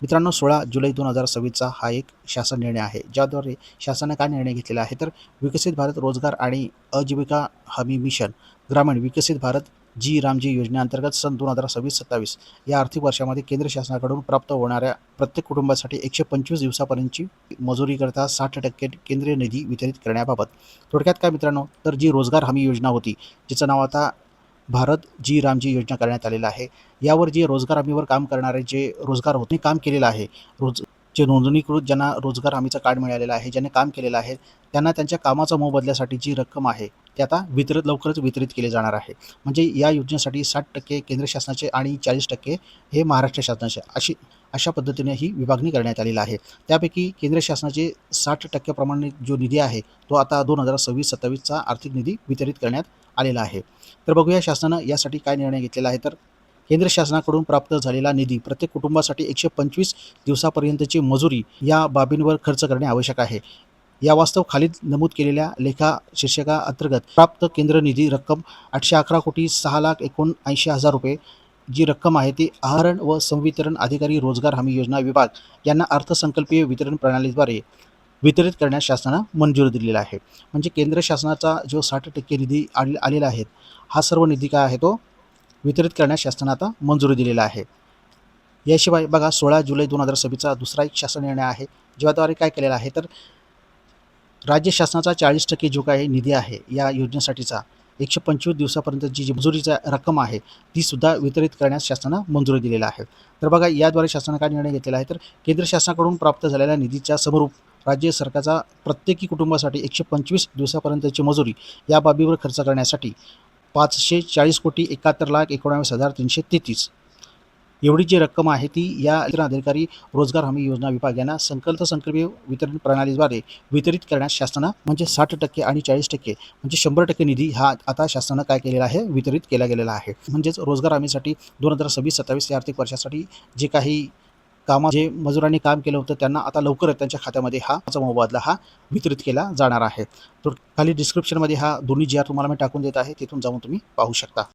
मित्रांनो, 16 जुलै 2026चा हा एक शासन निर्णय आहे, ज्याद्वारे शासनाने काय निर्णय घेतलेला आहे, तर विकसित भारत रोजगार आणि आजीविका हमी मिशन ग्रामीण विकसित भारत जी रामजी योजनेअंतर्गत सन 2026-27 या आर्थिक वर्षामध्ये केंद्र शासनाकडून प्राप्त होणाऱ्या प्रत्येक कुटुंबासाठी 125 दिवसापर्यंतची मजुरीकरता 60% केंद्रीय निधी वितरित करण्याबाबत. थोडक्यात काय मित्रांनो, तर जी रोजगार हमी योजना होती, जिचं नाव आता भारत जी रामजी योजना करण्यात आलेलं आहे. यावर जे रोजगार हमीवर काम करणारे जे रोजगार होते काम केलेलं आहे. जे नोंदणीकृत ज्यांना रोजगार हमीचं कार्ड मिळालेलं आहे, ज्यांनी काम केलेलं आहे, त्यांना त्यांच्या कामाचा मोबदल्यासाठी जी रक्कम आहे, ती आता लवकरच वितरित केली जाणार आहे. म्हणजे या योजनेसाठी 60% केंद्र शासनाचे आणि 40% हे महाराष्ट्र शासनाचे अशा पद्धतीने ही विभागणी करण्यात आलेली आहे. त्यापैकी केंद्र शासनाचे 60% प्रमाणे जो निधी आहे, तो आता 2026-27चा आर्थिक निधी वितरित करण्यात आलेला आहे. तर बघूया शासनानं यासाठी काय निर्णय घेतलेला आहे. तर केंद्र शासनाकडून प्राप्त झालेला निधी प्रत्येक कुटुंबासाठी 125 दिवसापर्यंतची मजुरी या बाबींवर खर्च करणे आवश्यक आहे. या वास्तव खाली नमूद केलेल्या लेखा शीर्षकाअंतर्गत प्राप्त केंद्र निधी रक्कम 811,06,79,000 रुपये जी रक्कम आहे ती आहरण व संवितरण अधिकारी रोजगार हमी योजना विभाग यांना अर्थसंकल्पीय वितरण प्रणालीद्वारे वितरित करण्यास शासनानं मंजुरी दिलेला आहे. म्हणजे केंद्र शासनाचा जो 60% निधी आलेला आहे, हा सर्व निधी काय आहे तो वितरित करण्यास शासनानं आता मंजुरी दिलेला आहे. याशिवाय बघा 16 जुलै 2026चा दुसरा एक शासन निर्णय आहे, ज्याद्वारे काय केलेला आहे, तर राज्य शासनाचा 40% जो काही निधी आहे या योजनेसाठीचा 125 दिवसापर्यंत जी मजुरीचा रक्कम आहे, ती सुद्धा वितरित करण्यास शासनानं मंजुरी दिलेला आहे. तर बघा याद्वारे शासनाने काय निर्णय घेतलेला आहे, तर केंद्र शासनाकडून प्राप्त झालेल्या निधीच्या समरूप राज्य सरकारचा प्रत्येकी कुटुंबासाठी 125 दिवसापर्यंतची मजुरी या बाबीवर खर्च करण्यासाठी 540,71,19,333 एवढी जी रक्कम आहे ती या वितरण अधिकारी रोजगार हमी योजना विभाग यांना संकल्पीय वितरण प्रणालीद्वारे वितरित करण्यास शासनानं म्हणजे 60% आणि 40% म्हणजे 100% निधी हा आता शासनानं काय केलेला आहे, वितरित केला गेलेला आहे. म्हणजेच रोजगार हमीसाठी 2026-27 या आर्थिक वर्षासाठी जे काही जे मजुरांनी काम केलं होतं त्यांना आता लवकरच त्यांच्या खात्यामध्ये हा मोबदला हा वितरित केला जाणार आहे. तर खाली डिस्क्रिप्शनमध्ये हा दोन्ही जी आर तुम्हाला मी टाकून देत आहे, तिथून जाऊन तुम्ही पाहू शकता.